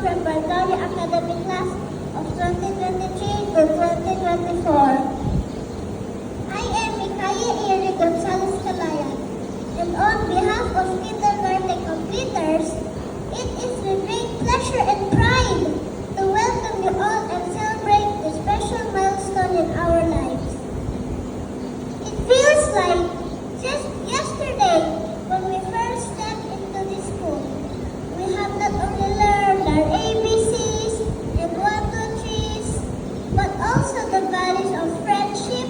from Barcaria Academic Class of 2023 to 2024. I am Mikaya Eri Gonzalez Calayan, and on behalf of kindergarten completers, it is with great pleasure and pride to welcome you all and celebrate this special milestone in our lives. It feels like just yesterday when we first stepped into this school. We have not only learned our ABCs and 1, 2, 3s, but also the values of friendship,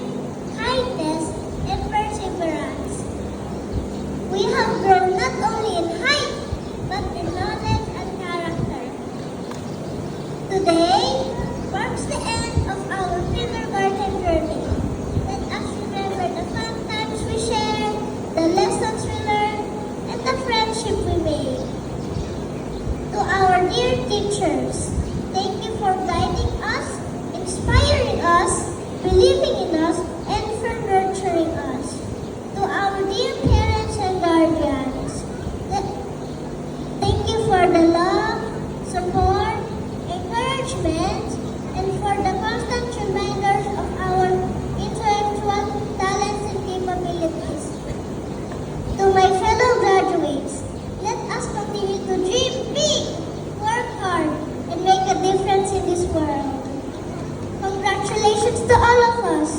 kindness, and perseverance. We have grown not only in height, but in knowledge and character. Today marks the end of our kindergarten journey. Let us remember the fun times we shared, the lessons we learned, and the friendship we made. To our dear teachers, thank you for guiding us, inspiring us, believing in us, and for nurturing us. To our dear parents and guardians, thank you for the love, support, encouragement, and for the constant reminders of our intellectual talents and capabilities. To my fellow graduates, let us continue to dream big, work hard, and make a difference in this world. Congratulations to all of us.